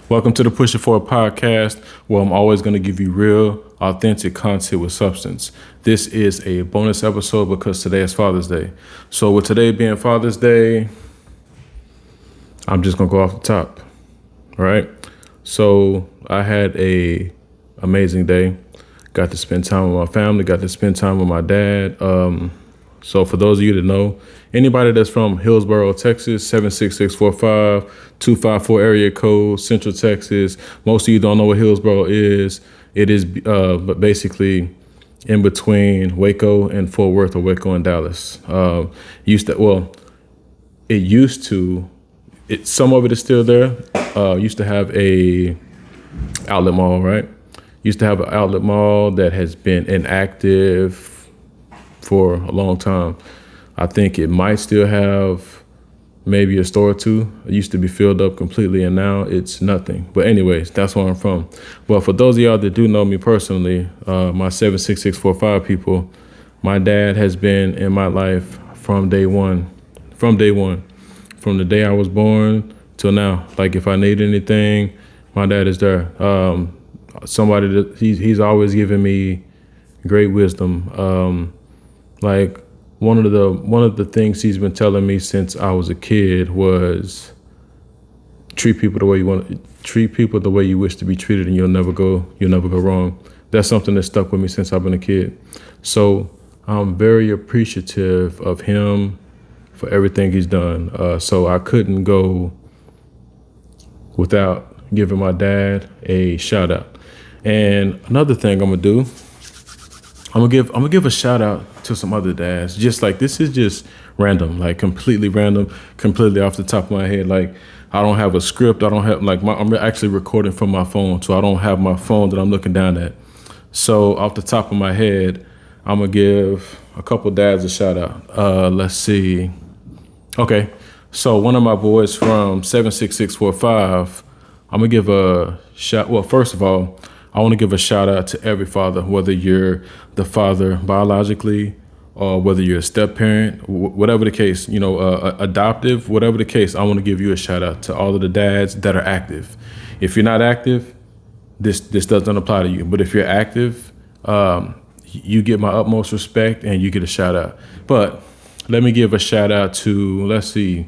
Welcome to the Push It Forward podcast, where I'm always going to give you real, authentic content with substance. This is a bonus episode because today is Father's Day. So with today being Father's Day, I'm just going to go off the top. All right. So I had a amazing day. Got to spend time with my family. Got to spend time with my dad. So for those of you that know, anybody that's from Hillsboro, Texas, 76645, 254 area code, Central Texas. Most of you don't know what Hillsboro is. It is but basically in between Waco and Fort Worth, or Waco and Dallas. Some of it is still there. Used to have a outlet mall, right? Used to have an outlet mall that has been inactive for a long time. I think it might still have maybe a store or two. It used to be filled up completely, and now it's nothing. But anyways, that's where I'm from. Well, for those of y'all that do know me personally, my 76645 people, my dad has been in my life from day one. From the day I was born till now. Like if I need anything, my dad is there. Somebody that he's always given me great wisdom. Like one of the things he's been telling me since I was a kid was treat people the way you wish to be treated, and you'll never go wrong. That's something that stuck with me since I've been a kid. So I'm very appreciative of him for everything he's done. So I couldn't go without giving my dad a shout out. And another thing I'm gonna do, I'm gonna give a shout out to some other dads. Just like this is just random, like completely random, completely off the top of my head. Like I don't have a script. I don't have I'm actually recording from my phone, so I don't have my phone that I'm looking down at. So off the top of my head, I'm gonna give a couple dads a shout out. Let's see. Okay, so one of my boys from 76645, I'm gonna give a shout. Well, first of all, I want to give a shout out to every father, whether you're the father biologically or whether you're a step parent, whatever the case, adoptive, whatever the case. I want to give you a shout out to all of the dads that are active. If you're not active, this doesn't apply to you. But if you're active, you get my utmost respect and you get a shout out. But let me give a shout out to, let's see.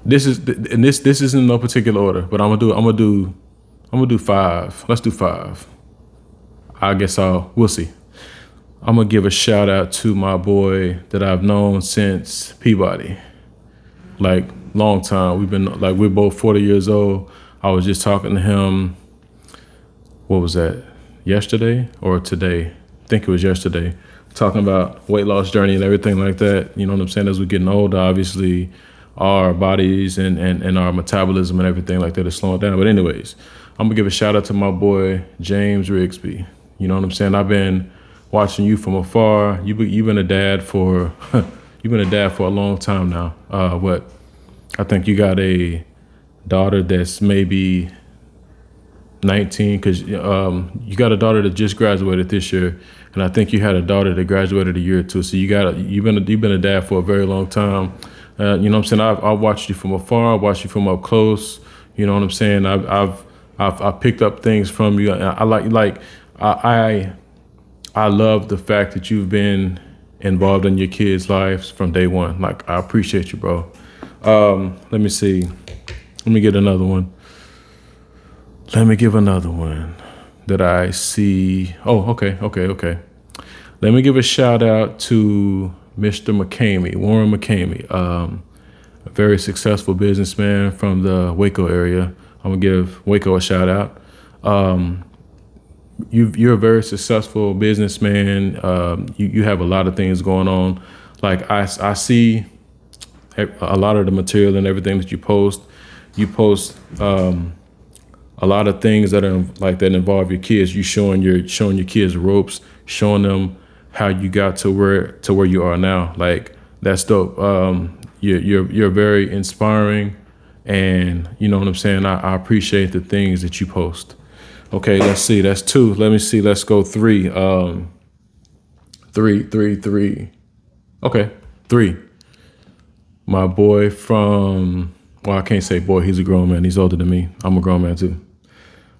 This is in no particular order, but I'm gonna do 5. Let's do 5. We'll see. I'm gonna give a shout out to my boy that I've known since Peabody. Like long time. We're both 40 years old. I was just talking to him. What was that? Yesterday or today? I think it was yesterday. Talking about weight loss journey and everything like that. You know what I'm saying? As we're getting older, obviously our bodies and our metabolism and everything like that is slowing down. But anyways, I'm gonna give a shout out to my boy James Rigsby. You know what I'm saying? I've been watching you from afar. You've been a dad for a long time now. I think you got a daughter that's maybe 19, because you got a daughter that just graduated this year, and I think you had a daughter that graduated a year or two. So you've been a dad for a very long time. You know what I'm saying? I've watched you from afar. I watched you from up close. You know what I'm saying? I've picked up things from you. I love the fact that you've been involved in your kids' lives from day one. Like I appreciate you, bro. Let me see. Let me get another one. Let me give another one that I see. Oh, okay. Let me give a shout out to Mr. McCamey, Warren McCamey, a very successful businessman from the Waco area. I'm gonna give Waco a shout out. You're a very successful businessman. You have a lot of things going on. Like I see a lot of the material and everything that you post. You post a lot of things that are like that involve your kids. You showing your kids ropes, showing them how you got to where you are now. Like that's dope. You're very inspiring, and you know what I'm saying. I appreciate the things that you post. Okay, let's see. That's 2. Let me see. Let's go 3. Three. Okay, 3. My boy from Well, I can't say boy, he's a grown man. He's older than me. I'm a grown man too.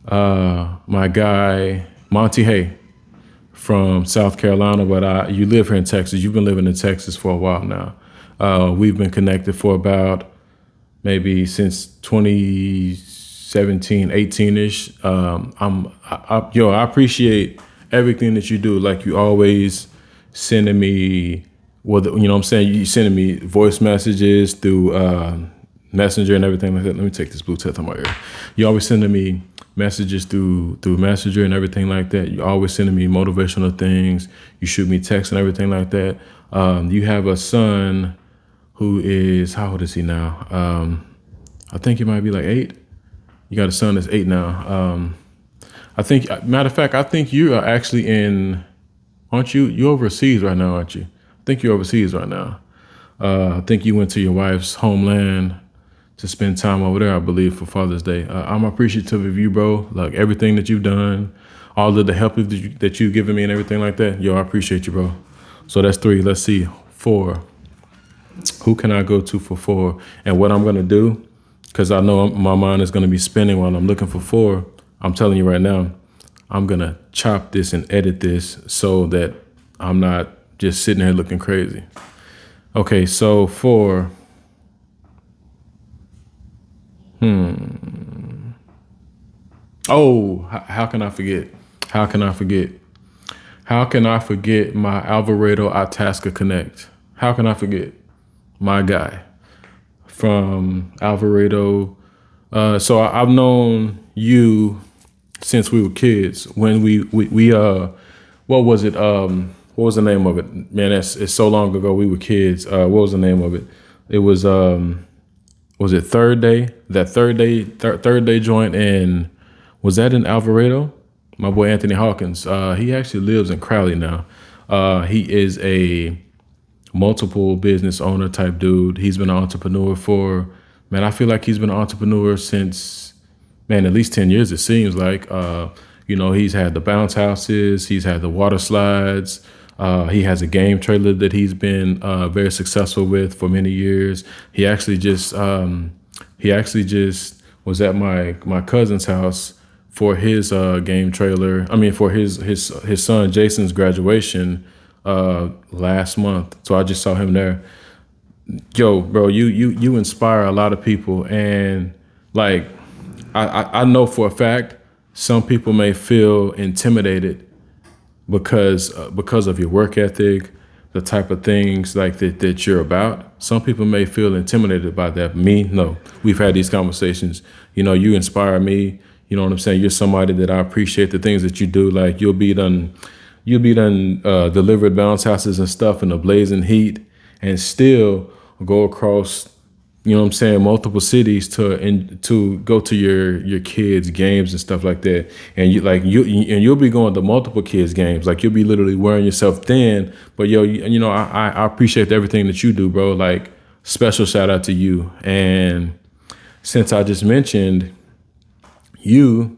My guy, Monty Hay from South Carolina, but you live here in Texas. You've been living in Texas for a while now. We've been connected for about maybe since 2017, 18-ish. I appreciate everything that you do. Like you always sending me, well, you know what I'm saying? You sending me voice messages through Messenger and everything like that. Let me take this Bluetooth on my ear. You always sending me messages through Messenger and everything like that. You always sending me motivational things. You shoot me texts and everything like that. You have a son who is, how old is he now? I think he might be like 8. You got a son that's 8 now. I think, matter of fact, I think you are actually aren't you? You're overseas right now, aren't you? I think you're overseas right now. I think you went to your wife's homeland to spend time over there, I believe, for Father's Day. I'm appreciative of you, bro. Like everything that you've done, all of the help that you've given me and everything like that. Yo, I appreciate you, bro. So that's 3. Let's see. 4. Who can I go to for 4? And what I'm going to do, because I know my mind is going to be spinning while I'm looking for 4. I'm telling you right now, I'm going to chop this and edit this so that I'm not just sitting here looking crazy. Okay, so 4. Oh, how can I forget? How can I forget? How can I forget my Alvarado Itasca Connect? How can I forget? My guy from Alvarado. So I've known you since we were kids. When we what was it? What was the name of it? Man, it's so long ago. We were kids. What was the name of it? It was it Third Day? That Third Day joint, and was that in Alvarado? My boy Anthony Hawkins. He actually lives in Crowley now. He is a multiple business owner type dude. He's been an entrepreneur for, man, I feel like he's been an entrepreneur since, man, at least 10 years, it seems like. He's had the bounce houses, he's had the water slides. He has a game trailer that he's been very successful with for many years. He actually just was at my cousin's house for his game trailer. I mean, for his son Jason's graduation last month. So I just saw him there. Yo, bro, you inspire a lot of people, and like I know for a fact some people may feel intimidated because of your work ethic, the type of things like that you're about. Some people may feel intimidated by that. Me, no. We've had these conversations. You inspire me. You know what I'm saying? You're somebody that I appreciate the things that you do. Like you'll be done delivered bounce houses and stuff in the blazing heat and still go across, you know what I'm saying, multiple cities to go to your kids' games and stuff like that. And you'll be going to multiple kids' games. Like you'll be literally wearing yourself thin. But I appreciate everything that you do, bro. Like special shout out to you. And since I just mentioned you,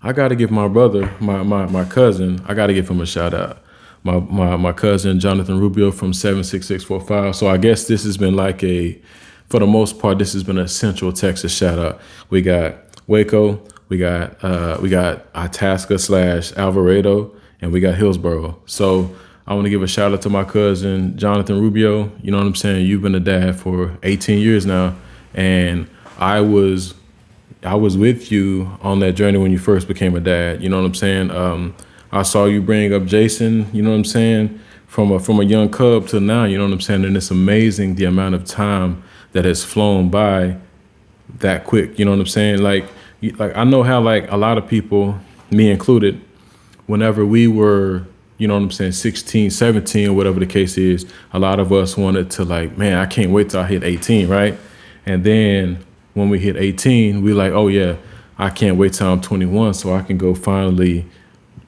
I got to give my brother, my cousin, I got to give him a shout out. My cousin, Jonathan Rubio from 76645. So I guess this has been like for the most part, this has been a Central Texas shout out. We got Waco, we got Itasca / Alvarado, and we got Hillsboro. So I want to give a shout out to my cousin, Jonathan Rubio. You know what I'm saying? You've been a dad for 18 years now. And I was with you on that journey when you first became a dad. You know what I'm saying? I saw you bring up Jason, you know what I'm saying, from a young cub to now, you know what I'm saying? And it's amazing the amount of time that has flown by that quick, you know what I'm saying? Like I know how like a lot of people, me included, whenever we were, you know what I'm saying, 16, 17, or whatever the case is, a lot of us wanted to like, man, I can't wait till I hit 18, right? And then when we hit 18, we like, oh yeah, I can't wait till I'm 21 so I can go finally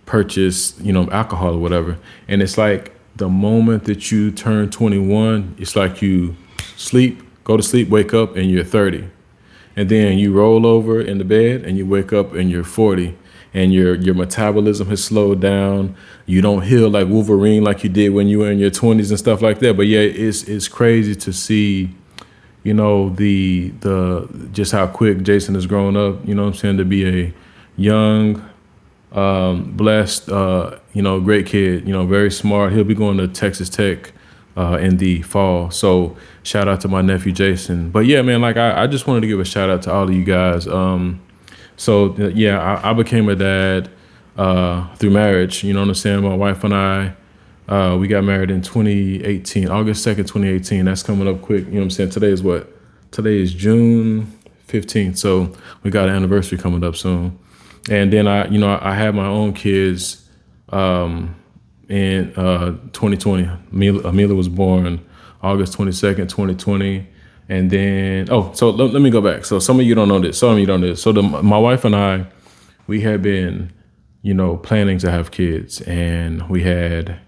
purchase, alcohol or whatever. And it's like the moment that you turn 21, it's like you go to sleep, wake up, and you're 30. And then you roll over in the bed and you wake up and you're 40. And your metabolism has slowed down. You don't heal like Wolverine like you did when you were in your 20s and stuff like that. But yeah, it's crazy to see the just how quick Jason has grown up. You know what I'm saying, to be a young, blessed, great kid. Very smart. He'll be going to Texas Tech in the fall. So shout out to my nephew Jason. But yeah, man, like I just wanted to give a shout out to all of you guys. I became a dad through marriage. You know what I'm saying? My wife and I, we got married in 2018, August 2nd, 2018. That's coming up quick. You know what I'm saying? Today is what? Today is June 15th. So we got an anniversary coming up soon. And then I had my own kids in 2020. Amelia was born August 22nd, 2020. And then, let me go back. So some of you don't know this. Some of you don't know this. So my wife and I, we had been, planning to have kids, and we had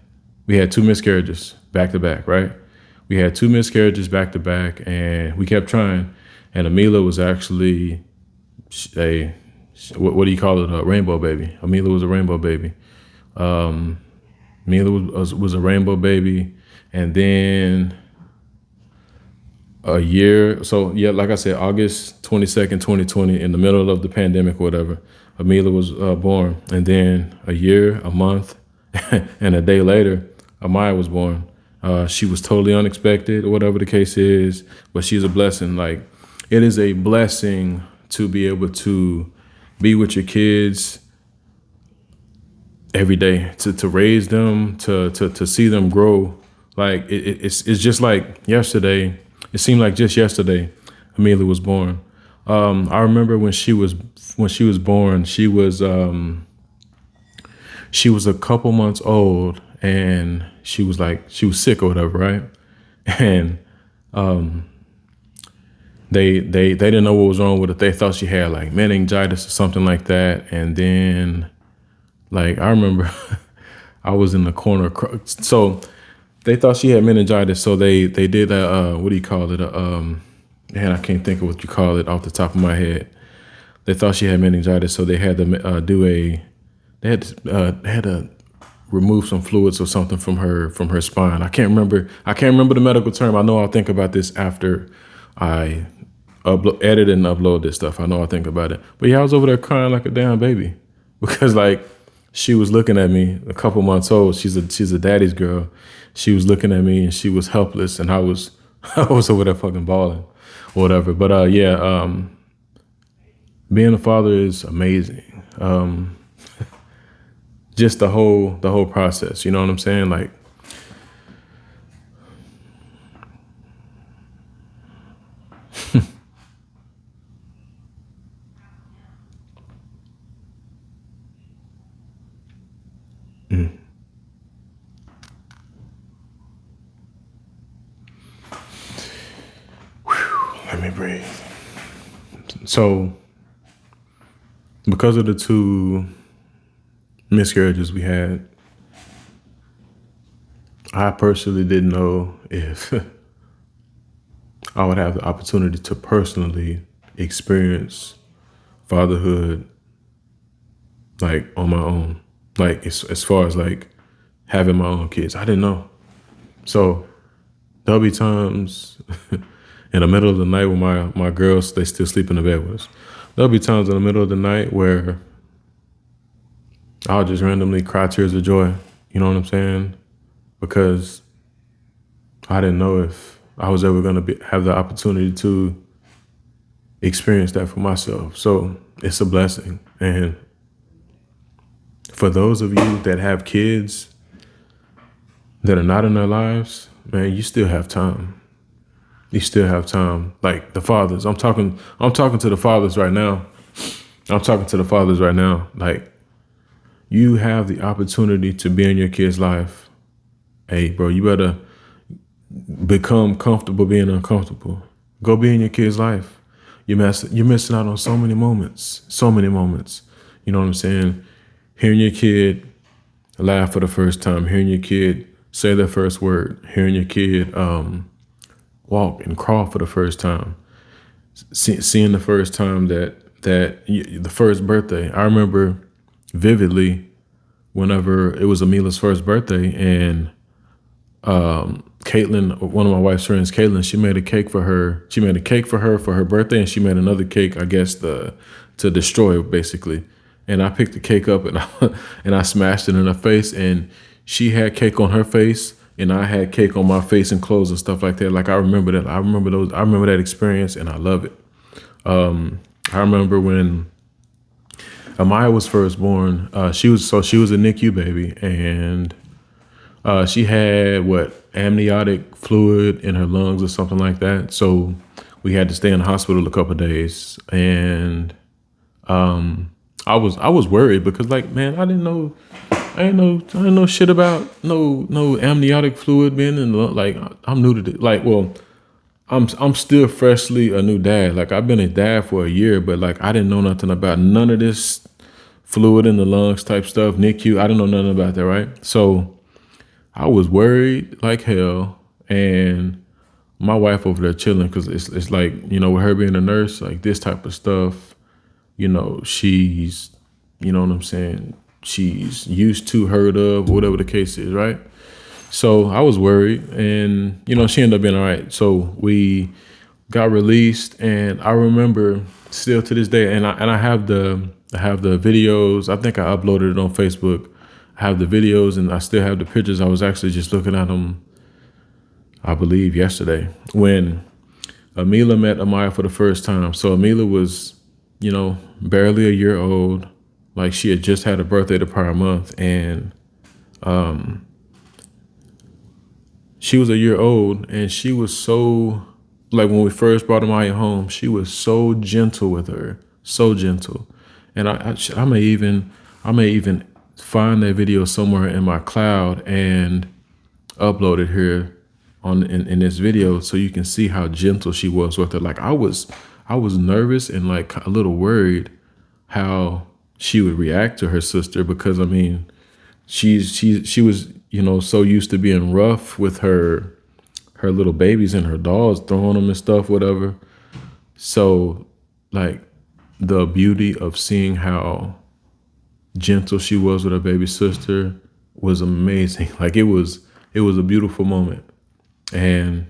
2 miscarriages back to back, right? We had 2 miscarriages back to back, and we kept trying. And Amelia was actually what do you call it? A rainbow baby. Amelia was a rainbow baby. Amelia was a rainbow baby. And then a year, so yeah, like I said, August 22nd, 2020, in the middle of the pandemic or whatever, Amelia was born. And then a year, a month, and a day later, Amaya was born. She was totally unexpected, or whatever the case is, but she's a blessing. Like, it is a blessing to be able to be with your kids every day, to raise them, to see them grow. Like it's just like yesterday. It seemed like just yesterday, Amelia was born. I remember when she was born, she was a couple months old, and she was sick or whatever, right? And they didn't know what was wrong with it. They thought she had like meningitis or something like that. And then, like, I remember I was in the corner. So they thought she had meningitis. So they did what do you call it? Man, I can't think of what you call it off the top of my head. They thought she had meningitis, so they had to they had to remove some fluids or something from her spine. I can't remember the medical term. I know I'll think about this after I edit and upload this stuff. I know I'll think about it. But yeah, I was over there crying like a damn baby because, like, she was looking at me, a couple months old. She's a daddy's girl. She was looking at me and she was helpless, and I was over there fucking bawling or whatever. But being a father is amazing. Just the whole process, you know what I'm saying? Like, let me breathe. So, because of the 2 miscarriages we had, I personally didn't know if I would have the opportunity to personally experience fatherhood, like, on my own. Like, as far as like having my own kids, I didn't know. So there'll be times in the middle of the night when my girls, they still sleep in the bed with us. There'll be times in the middle of the night where I'll just randomly cry tears of joy. You know what I'm saying? Because I didn't know if I was ever going to have the opportunity to experience that for myself. So it's a blessing. And for those of you that have kids that are not in their lives, man, you still have time. You still have time. Like the fathers, I'm talking to the fathers right now. Like, you have the opportunity to be in your kid's life. Hey, bro, you better become comfortable being uncomfortable. Go be in your kid's life. You're missing out on so many moments. You know what I'm saying? Hearing your kid laugh for the first time, hearing your kid say their first word, hearing your kid walk and crawl for the first time, seeing the first time the first birthday. I remember vividly whenever it was Amelia's first birthday, and Caitlin, one of my wife's friends, Caitlin, she made a cake for her. She made a cake for her birthday, and she made another cake, I guess, to destroy basically. And I picked the cake up and and I smashed it in her face, and she had cake on her face, and I had cake on my face and clothes and stuff like that. Like I remember that. I remember that experience, and I love it. I remember when Amaya was first born. She was a NICU baby, and she had amniotic fluid in her lungs or something like that. So we had to stay in the hospital a couple of days, and I was worried because, like, man, I didn't know shit about no amniotic fluid being in the lung. Like, I'm new to this. Like, well, I'm still freshly a new dad. Like, I've been a dad for a year, but like I didn't know nothing about none of this fluid in the lungs type stuff, NICU. I didn't know nothing about that, right? So I was worried like hell, and my wife over there chilling because it's like, you know, with her being a nurse, like this type of stuff, you know, she's, you know what I'm saying, she's used to, heard of, whatever the case is, right? So I was worried, and you know, she ended up being all right. So we got released, and I remember still to this day, and I have the videos. I think I uploaded it on Facebook. I have the videos, and I still have the pictures. I was actually just looking at them, I believe, yesterday when Amila met Amaya for the first time. So Amila was, you know, barely a year old. Like, she had just had a birthday the prior month, and she was a year old, and she was so, like, when we first brought Amaya home, she was so gentle with her, so gentle. And I may even find that video somewhere in my cloud and upload it here in this video so you can see how gentle she was with her. Like, I was nervous and like a little worried how she would react to her sister, because I mean, she was, you know, so used to being rough with her little babies and her dolls, throwing them and stuff, whatever. So like the beauty of seeing how gentle she was with her baby sister was amazing. Like, it was a beautiful moment. And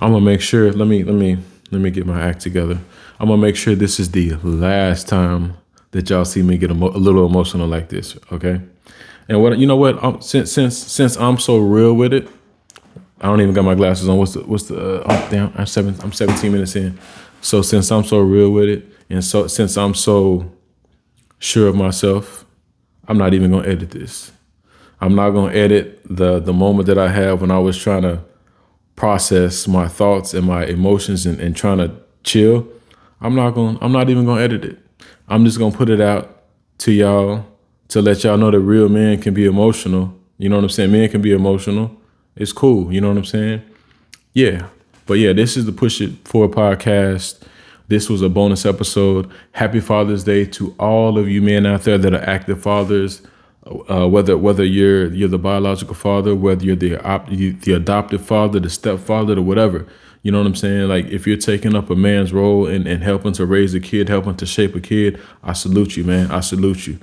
I'm gonna make sure, let me get my act together. I'm gonna make sure this is the last time that y'all see me get a little emotional like this, okay? And what, you know what? Since I'm so real with it, I don't even got my glasses on. I'm 17 minutes in. So since I'm so real with it, and so since I'm so sure of myself, I'm not even gonna edit this. I'm not gonna edit the moment that I have when I was trying to process my thoughts and my emotions and trying to chill. I'm not even gonna edit it. I'm just gonna put it out to y'all to let y'all know that real men can be emotional. You know what I'm saying? Men can be emotional. It's cool. You know what I'm saying? Yeah. But yeah, this is the Push It Forward podcast. This was a bonus episode. Happy Father's Day to all of you men out there that are active fathers. Whether you're the biological father, whether you're the adoptive father, the stepfather, or whatever. You know what I'm saying? Like, if you're taking up a man's role and helping to raise a kid, helping to shape a kid, I salute you, man. I salute you.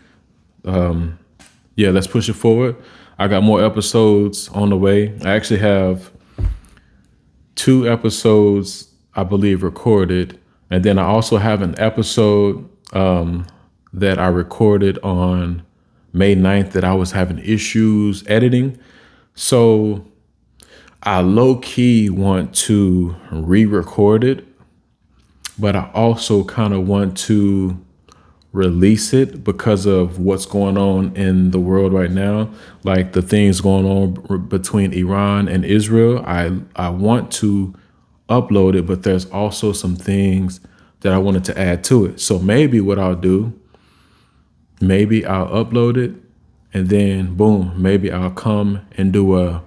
Yeah, let's push it forward. I got more episodes on the way. I actually have 2 episodes, I believe, recorded. And then I also have an episode that I recorded on May 9th that I was having issues editing. So I low-key want to re-record it, but I also kind of want to release it because of what's going on in the world right now, like the things going on between Iran and Israel. I want to upload it, but there's also some things that I wanted to add to it. So maybe what I'll do, maybe I'll upload it, and then boom, maybe I'll come and do a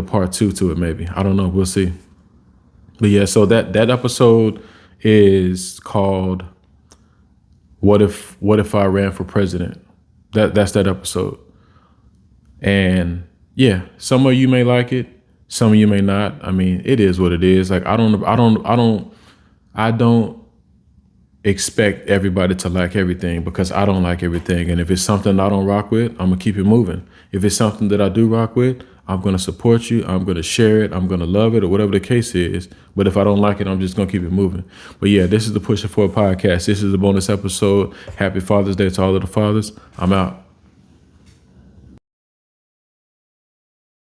part 2 to it. Maybe, I don't know. We'll see. But yeah, so that episode is called What If I Ran for President? That's that episode. And yeah, some of you may like it, some of you may not. I mean, it is what it is. Like, I don't expect everybody to like everything, because I don't like everything. And if it's something I don't rock with, I'm gonna keep it moving. If it's something that I do rock with, I'm going to support you. I'm going to share it. I'm going to love it, or whatever the case is. But if I don't like it, I'm just going to keep it moving. But yeah, this is the Pushing Forward podcast. This is the bonus episode. Happy Father's Day to all of the fathers. I'm out.